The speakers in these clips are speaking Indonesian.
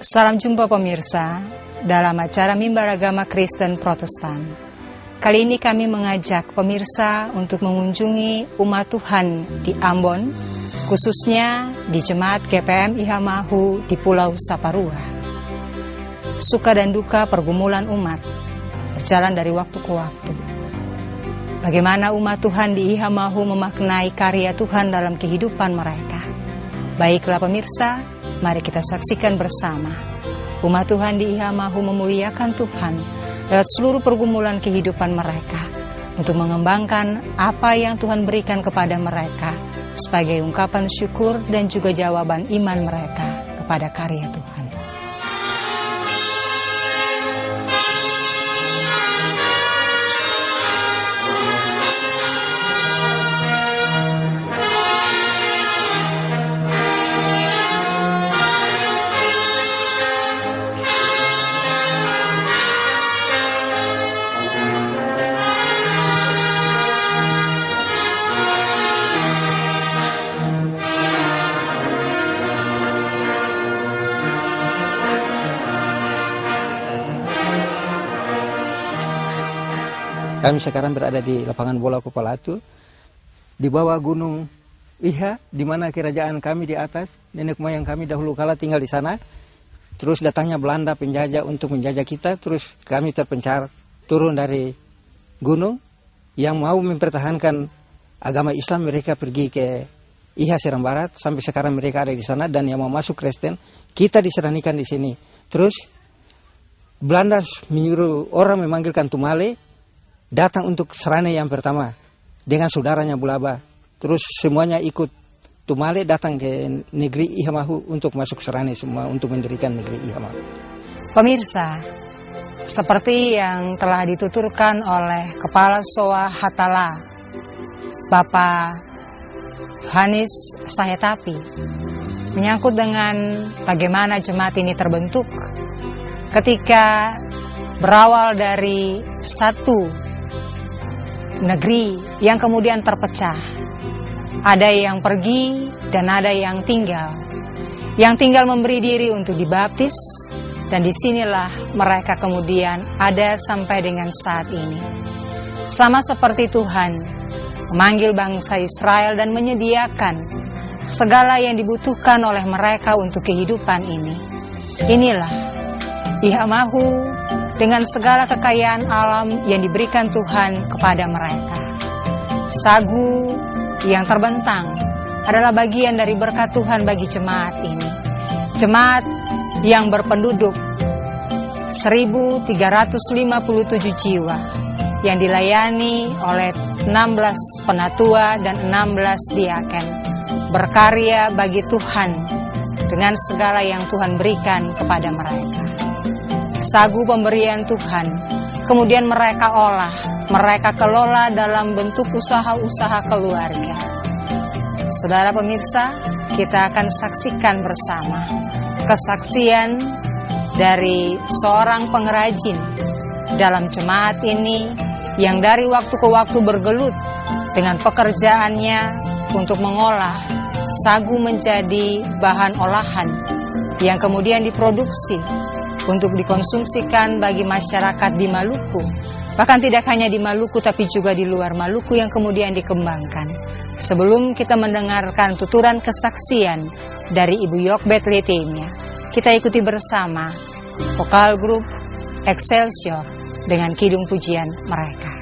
Salam jumpa pemirsa dalam acara Mimbar Agama Kristen Protestan. Kali ini kami mengajak pemirsa untuk mengunjungi umat Tuhan di Ambon, khususnya di Jemaat GPM Ihamahu di Pulau Saparua. Suka dan duka pergumulan umat berjalan dari waktu ke waktu. Bagaimana umat Tuhan di Ihamahu memaknai karya Tuhan dalam kehidupan mereka. Baiklah pemirsa, mari kita saksikan bersama. Umat Tuhan di Ihamahu memuliakan Tuhan lewat seluruh pergumulan kehidupan mereka untuk mengembangkan apa yang Tuhan berikan kepada mereka sebagai ungkapan syukur dan juga jawaban iman mereka kepada karya Tuhan. Kami sekarang berada di lapangan bola Kupalatu, di bawah gunung Iha, di mana kerajaan kami di atas. Nenek moyang kami dahulu kala tinggal di sana. Terus datangnya Belanda penjajah untuk menjajah kita. Terus kami terpencar turun dari gunung. Yang mau mempertahankan agama Islam, mereka pergi ke Iha Seram Barat. Sampai sekarang mereka ada di sana. Dan yang mau masuk Kristen, kita diseranikan di sini. Terus Belanda menyuruh orang memanggilkan Tumale datang untuk serane yang pertama dengan saudaranya Bulaba. Terus semuanya ikut Tumale datang ke negeri Ihamahu untuk masuk serane semua untuk mendirikan negeri Ihamahu. Pemirsa, seperti yang telah dituturkan oleh Kepala SOA Hatala, Bapak Hanis Sayatapi, menyangkut dengan bagaimana jemaat ini terbentuk ketika berawal dari satu negeri yang kemudian terpecah. Ada yang pergi dan ada yang tinggal. Yang tinggal memberi diri untuk dibaptis, dan disinilah mereka kemudian ada sampai dengan saat ini. Sama seperti Tuhan memanggil bangsa Israel dan menyediakan segala yang dibutuhkan oleh mereka untuk kehidupan ini. Inilah Ihamahu dengan segala kekayaan alam yang diberikan Tuhan kepada mereka. Sagu yang terbentang adalah bagian dari berkat Tuhan bagi jemaat ini. Jemaat yang berpenduduk 1.357 jiwa yang dilayani oleh 16 penatua dan 16 diaken, berkarya bagi Tuhan dengan segala yang Tuhan berikan kepada mereka. Sagu pemberian Tuhan, kemudian mereka olah, mereka kelola dalam bentuk usaha-usaha keluarga. Saudara pemirsa, kita akan saksikan bersama kesaksian dari seorang pengrajin dalam jemaat ini yang dari waktu ke waktu bergelut dengan pekerjaannya untuk mengolah sagu menjadi bahan olahan yang kemudian diproduksi untuk dikonsumsikan bagi masyarakat di Maluku. Bahkan tidak hanya di Maluku tapi juga di luar Maluku yang kemudian dikembangkan. Sebelum kita mendengarkan tuturan kesaksian dari Ibu Yokbet Letemia, kita ikuti bersama vokal grup Excelsior dengan kidung pujian mereka.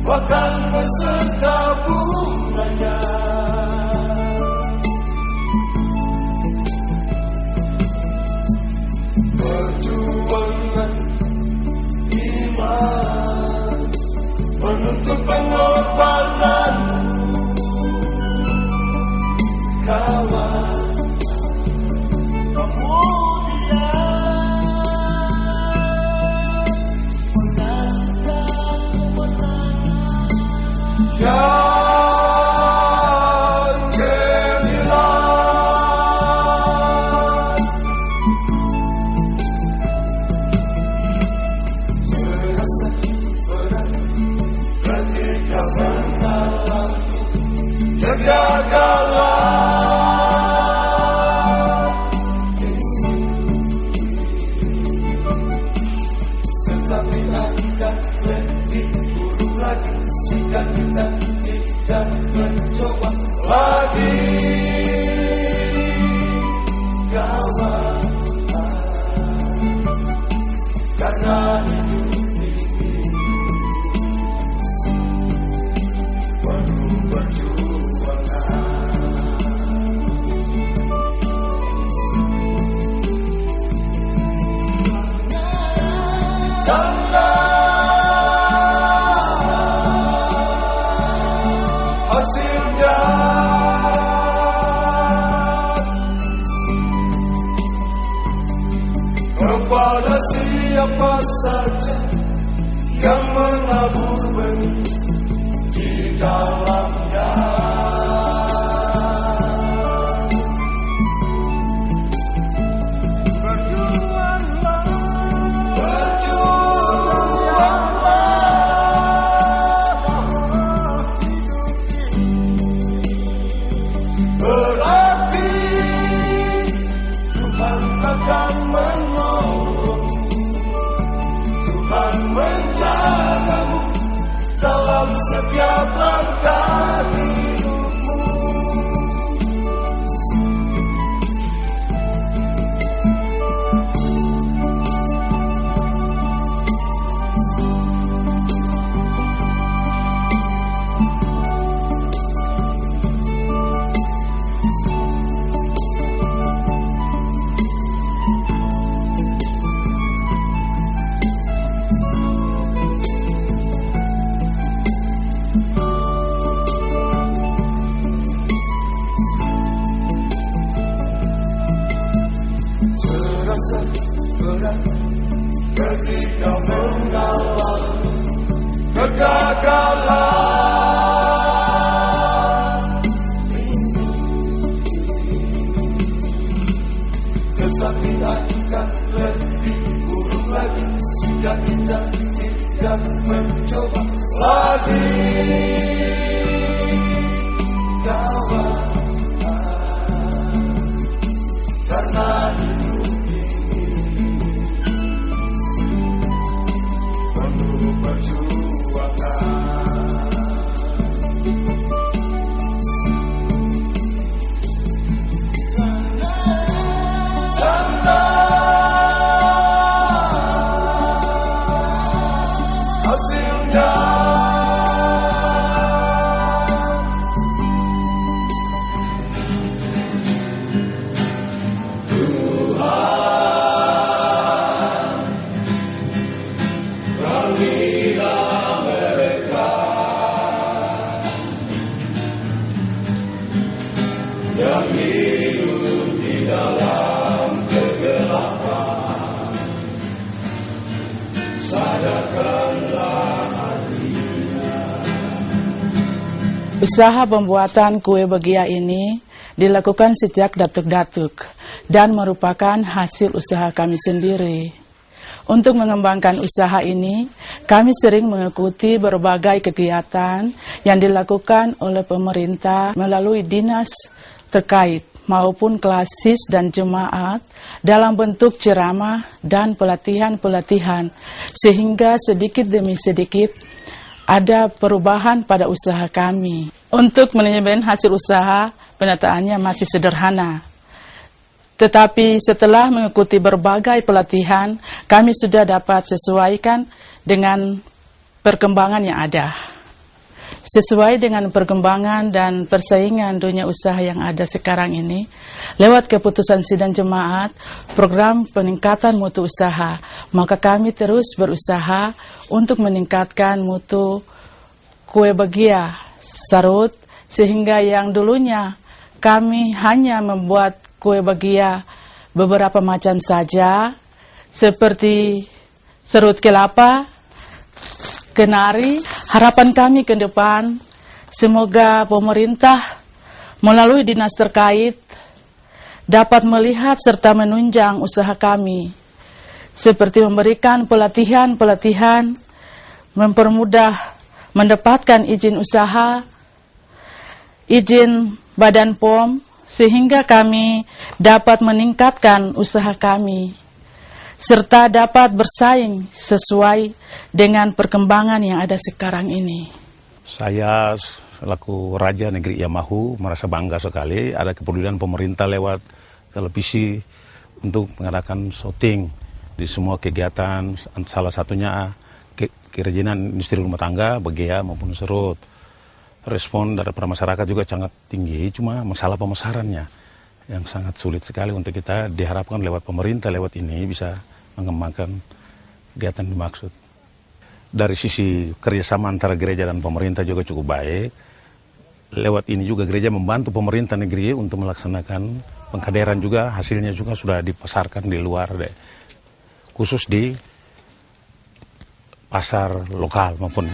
Bahkan beserta bunganya, perjuangan iman menuntut pengorbanan kegagalan. Tetapi akan lebih buruk lagi jika kita tidak mencoba lagi. Kawan, karena hidup ini penuh perjuangan. Tanda hasilnya kepada siapa saja yang menabur benih di dalamnya. Berarti Tuhan akan menolong, Tuhan menjagamu dalam setiap langkah hidupmu. Terasa berat ketika mengalami kegagalan ini, tetapi akan lebih buruk lagi jika kita tidak mencoba lagi. Kawan, karena hidup ini penuh perjuangan. Tanda hasilnya yang hidup di dalam kegelapan. Sadarkanlah hatinya. Usaha pembuatan kue bagia ini dilakukan sejak datuk-datuk dan merupakan hasil usaha kami sendiri. Untuk mengembangkan usaha ini, kami sering mengikuti berbagai kegiatan yang dilakukan oleh pemerintah melalui dinas terkait maupun klasis dan jemaat dalam bentuk ceramah dan pelatihan-pelatihan, sehingga sedikit demi sedikit ada perubahan pada usaha kami. Untuk manajemen hasil usaha, penataannya masih sederhana. Tetapi setelah mengikuti berbagai pelatihan, kami sudah dapat sesuaikan dengan perkembangan yang ada. Sesuai dengan perkembangan dan persaingan dunia usaha yang ada sekarang ini, lewat keputusan sidang jemaat, program peningkatan mutu usaha, maka kami terus berusaha untuk meningkatkan mutu kue bagia Sarut, sehingga yang dulunya kami hanya membuat kue bagia beberapa macam saja, seperti serut kelapa, kenari. Harapan kami ke depan, semoga pemerintah melalui dinas terkait dapat melihat serta menunjang usaha kami, seperti memberikan pelatihan-pelatihan, mempermudah mendapatkan izin usaha, izin Badan POM sehingga kami dapat meningkatkan usaha kami serta dapat bersaing sesuai dengan perkembangan yang ada sekarang ini. Saya selaku Raja Negeri Ihamahu merasa bangga sekali ada kepedulian pemerintah lewat televisi untuk mengadakan syuting di semua kegiatan, salah satunya kerajinan industri rumah tangga, Begea maupun Serut. Respon dari masyarakat juga sangat tinggi, cuma masalah pemasarannya yang sangat sulit sekali untuk kita. Diharapkan lewat pemerintah, lewat ini bisa mengembangkan kegiatan dimaksud. Dari sisi kerjasama antara gereja dan pemerintah juga cukup baik. Lewat ini juga gereja membantu pemerintah negeri untuk melaksanakan pengkaderan juga, hasilnya juga sudah dipasarkan di luar, khusus di pasar lokal maupun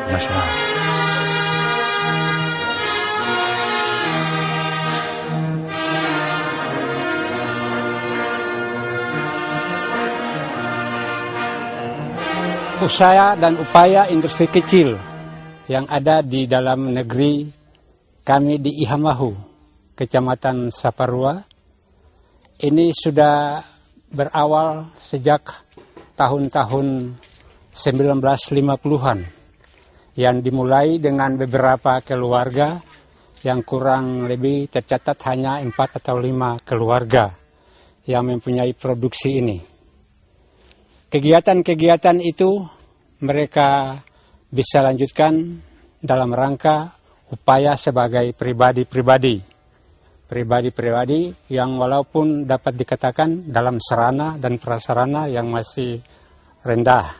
nasional. Usaha dan upaya industri kecil yang ada di dalam negeri kami di Ihamahu, Kecamatan Saparua, ini sudah berawal sejak tahun-tahun 1950-an yang dimulai dengan beberapa keluarga yang kurang lebih tercatat hanya 4 atau 5 keluarga yang mempunyai produksi ini. Kegiatan-kegiatan itu mereka bisa lanjutkan dalam rangka upaya sebagai pribadi-pribadi yang walaupun dapat dikatakan dalam sarana dan prasarana yang masih rendah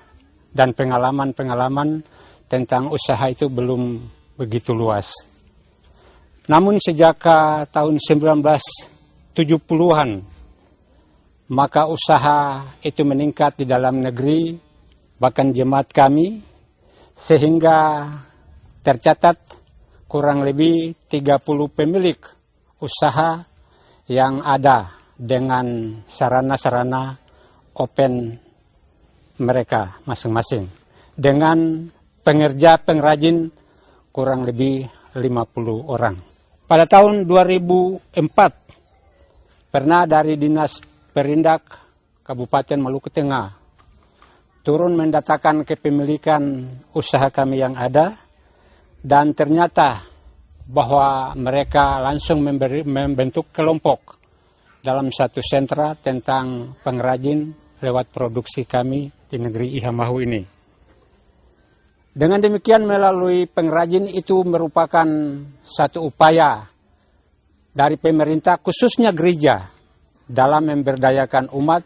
dan pengalaman-pengalaman tentang usaha itu belum begitu luas. Namun sejak tahun 1970-an maka usaha itu meningkat di dalam negeri, bahkan jemaat kami, sehingga tercatat kurang lebih 30 pemilik usaha yang ada dengan sarana-sarana open mereka masing-masing. Dengan pengrajin kurang lebih 50 orang. Pada tahun 2004, pernah dari Dinas Perindak Kabupaten Maluku Tengah turun mendatakan kepemilikan usaha kami yang ada, dan ternyata bahwa mereka langsung membentuk kelompok dalam satu sentra tentang pengrajin lewat produksi kami di negeri Ihamahu ini. Dengan demikian melalui pengrajin itu merupakan satu upaya dari pemerintah khususnya gereja dalam memberdayakan umat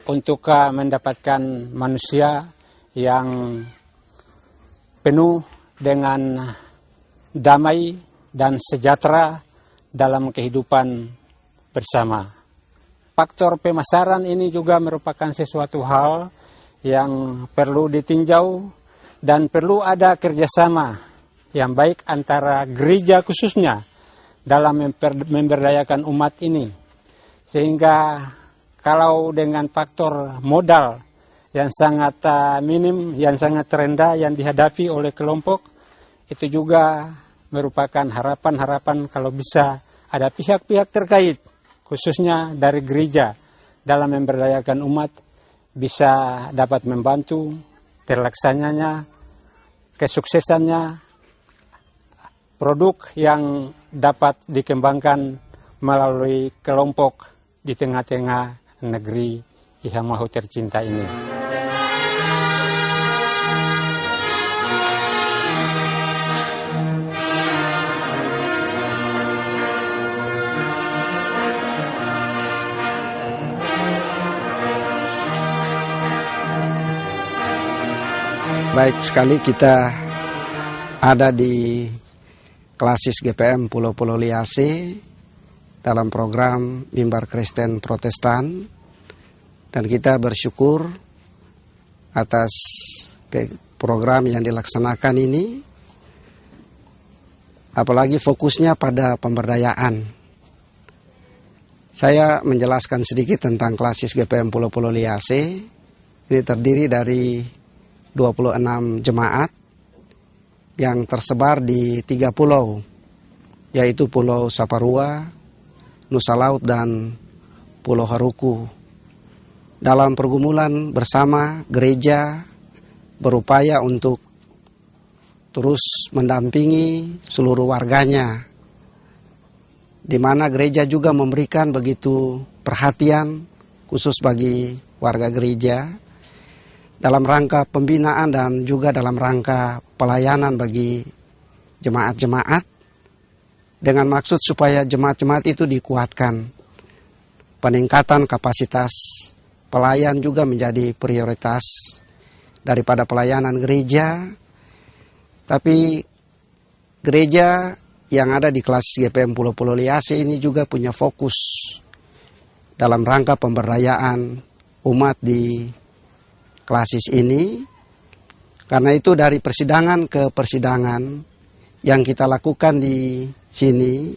untuk mendapatkan manusia yang penuh dengan damai dan sejahtera dalam kehidupan bersama. Faktor pemasaran ini juga merupakan sesuatu hal yang perlu ditinjau dan perlu ada kerjasama yang baik antara gereja khususnya dalam memberdayakan umat ini. Sehingga kalau dengan faktor modal yang sangat minim, yang sangat rendah yang dihadapi oleh kelompok, itu juga merupakan harapan-harapan kalau bisa ada pihak-pihak terkait, khususnya dari gereja, dalam memberdayakan umat, bisa dapat membantu terlaksananya, kesuksesannya, produk yang dapat dikembangkan melalui kelompok di tengah-tengah negeri Ihamahu tercinta ini. Baik sekali kita ada di Klasis GPM Pulau-Pulau Liase dalam program Mimbar Kristen Protestan, dan kita bersyukur atas program yang dilaksanakan ini, apalagi fokusnya pada pemberdayaan. Saya menjelaskan sedikit tentang Klasis GPM Pulau-Pulau Liase. Ini terdiri dari 26 jemaat yang tersebar di 3 pulau yaitu Pulau Saparua, Nusa Laut, dan Pulau Haruku. Dalam pergumulan bersama, gereja berupaya untuk terus mendampingi seluruh warganya, di mana gereja juga memberikan begitu perhatian khusus bagi warga gereja dalam rangka pembinaan dan juga dalam rangka pelayanan bagi jemaat-jemaat, dengan maksud supaya jemaat-jemaat itu dikuatkan. Peningkatan kapasitas pelayan juga menjadi prioritas daripada pelayanan gereja. Tapi gereja yang ada di Klasis GPM Pulau Pulau Liase ini juga punya fokus dalam rangka pemberdayaan umat di Klasis ini. Karena itu dari persidangan ke persidangan yang kita lakukan di sini,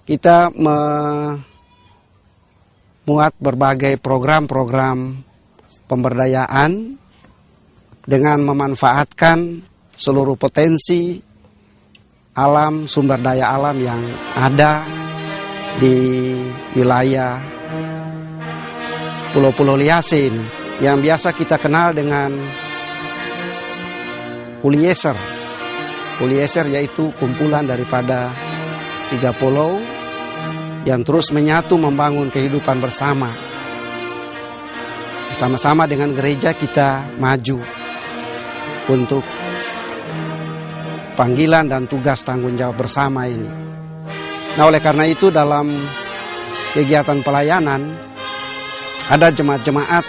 kita memuat berbagai program-program pemberdayaan dengan memanfaatkan seluruh potensi alam, sumber daya alam yang ada di wilayah Pulau-Pulau Liase ini, yang biasa kita kenal dengan Pulieser. Pulieser yaitu kumpulan daripada 3 pulau yang terus menyatu membangun kehidupan bersama. Bersama-sama dengan gereja kita maju untuk panggilan dan tugas tanggung jawab bersama ini. Nah, oleh karena itu dalam kegiatan pelayanan ada jemaat-jemaat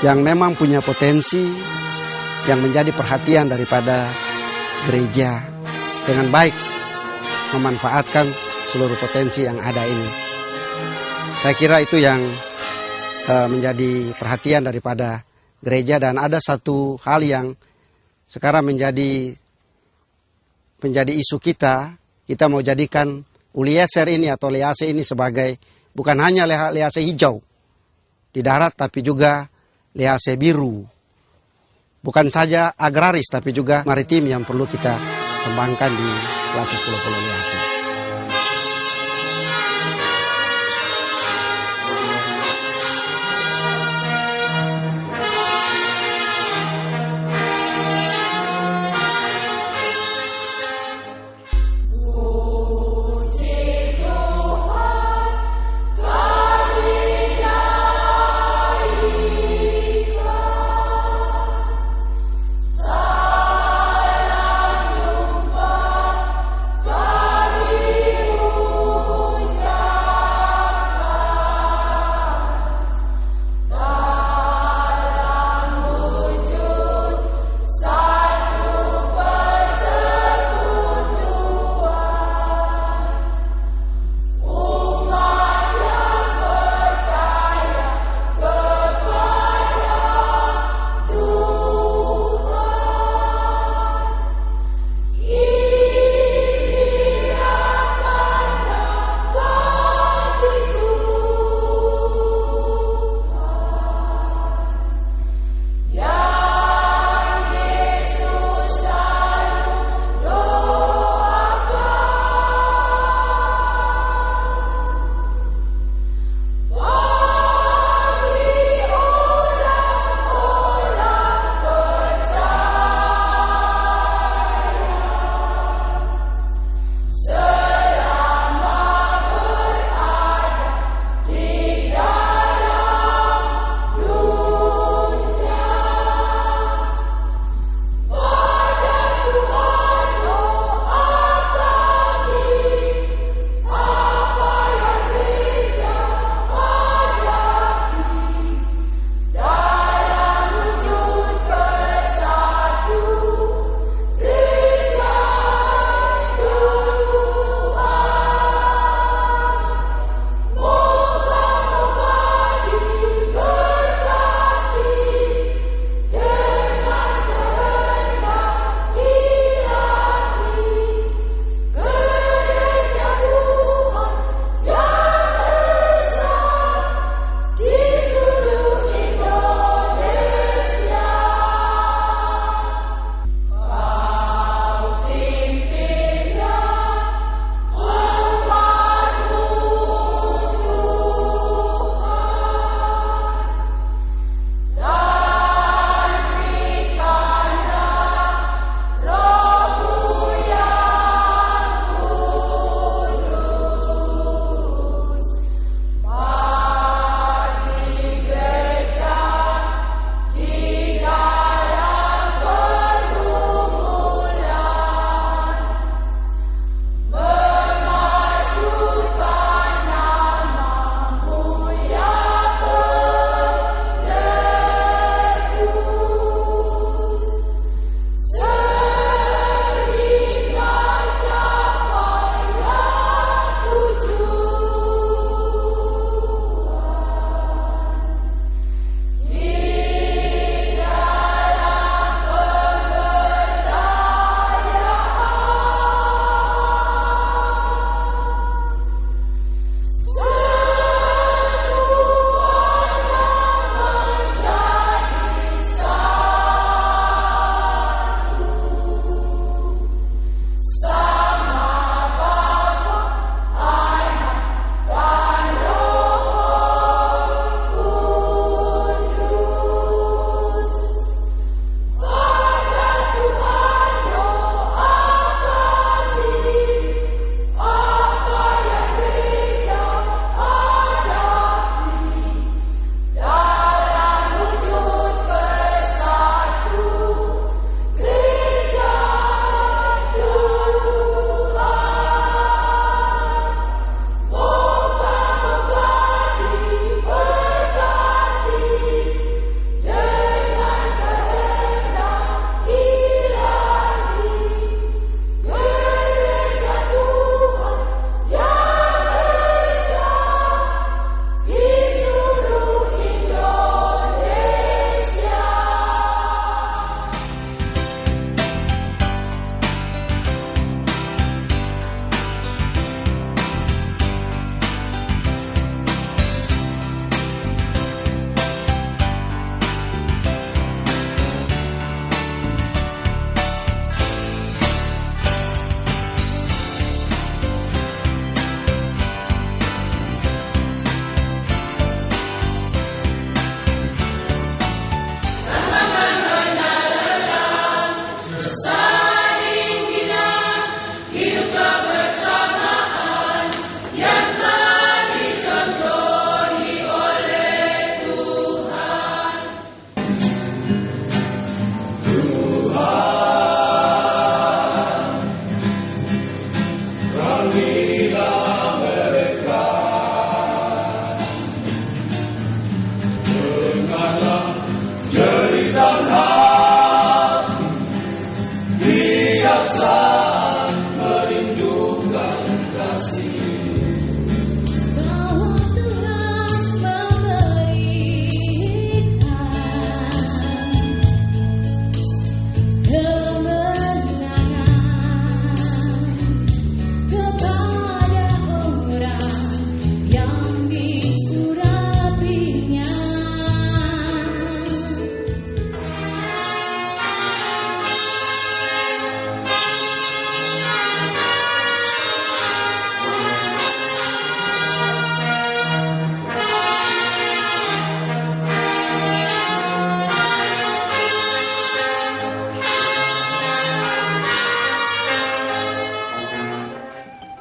yang memang punya potensi yang menjadi perhatian daripada gereja dengan baik memanfaatkan seluruh potensi yang ada ini. Saya kira itu yang menjadi perhatian daripada gereja, dan ada satu hal yang sekarang menjadi isu kita mau jadikan Ulieser ini atau Liase ini sebagai bukan hanya Liase hijau di darat, tapi juga Liase biru. Bukan saja agraris, tapi juga maritim yang perlu kita kembangkan di Klasis Pulau-Pulau Liase. Saya jumpa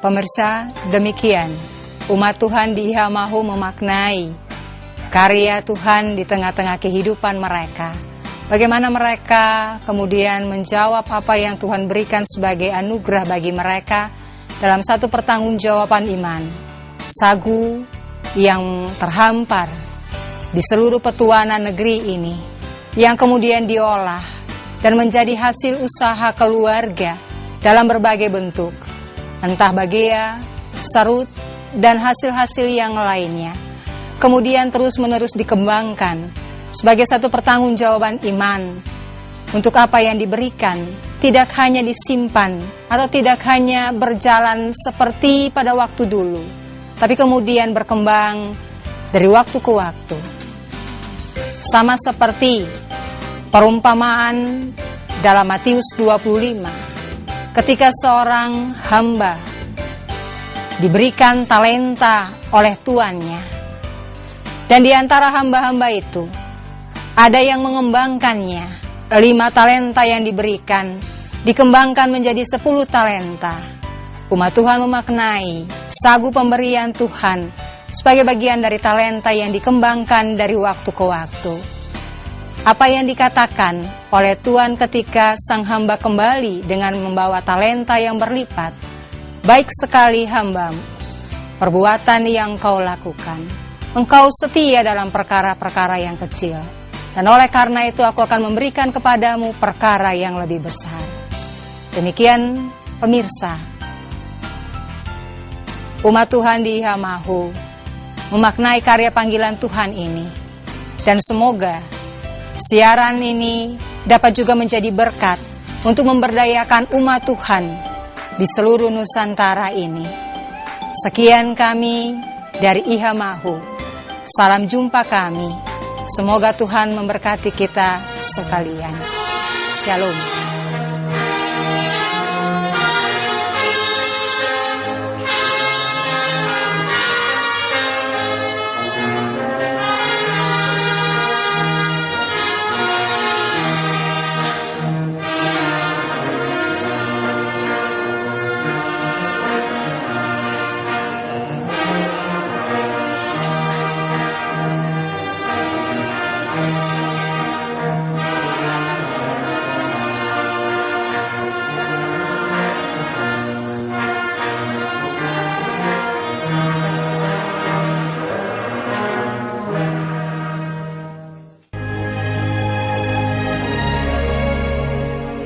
Pemirsa, demikian umat Tuhan di Ihamahu memaknai karya Tuhan di tengah-tengah kehidupan mereka. Bagaimana mereka kemudian menjawab apa yang Tuhan berikan sebagai anugerah bagi mereka dalam satu pertanggungjawaban iman. Sagu yang terhampar di seluruh petuanan negeri ini, yang kemudian diolah dan menjadi hasil usaha keluarga dalam berbagai bentuk, entah bagea, serut, dan hasil-hasil yang lainnya. Kemudian terus-menerus dikembangkan sebagai satu pertanggungjawaban iman untuk apa yang diberikan, tidak hanya disimpan atau tidak hanya berjalan seperti pada waktu dulu, tapi kemudian berkembang dari waktu ke waktu. Sama seperti perumpamaan dalam Matius 25, ketika seorang hamba diberikan talenta oleh tuannya, dan di antara hamba-hamba itu ada yang mengembangkannya. 5 talenta yang diberikan dikembangkan menjadi 10 talenta. Umat Tuhan memaknai sagu pemberian Tuhan sebagai bagian dari talenta yang dikembangkan dari waktu ke waktu. Apa yang dikatakan oleh Tuhan ketika sang hamba kembali dengan membawa talenta yang berlipat? Baik sekali hambamu, perbuatan yang kau lakukan. Engkau setia dalam perkara-perkara yang kecil, dan oleh karena itu aku akan memberikan kepadamu perkara yang lebih besar. Demikian pemirsa, umat Tuhan di Ihamahu memaknai karya panggilan Tuhan ini, dan semoga siaran ini dapat juga menjadi berkat untuk memberdayakan umat Tuhan di seluruh Nusantara ini. Sekian kami dari Ihamahu. Salam jumpa kami. Semoga Tuhan memberkati kita sekalian. Shalom.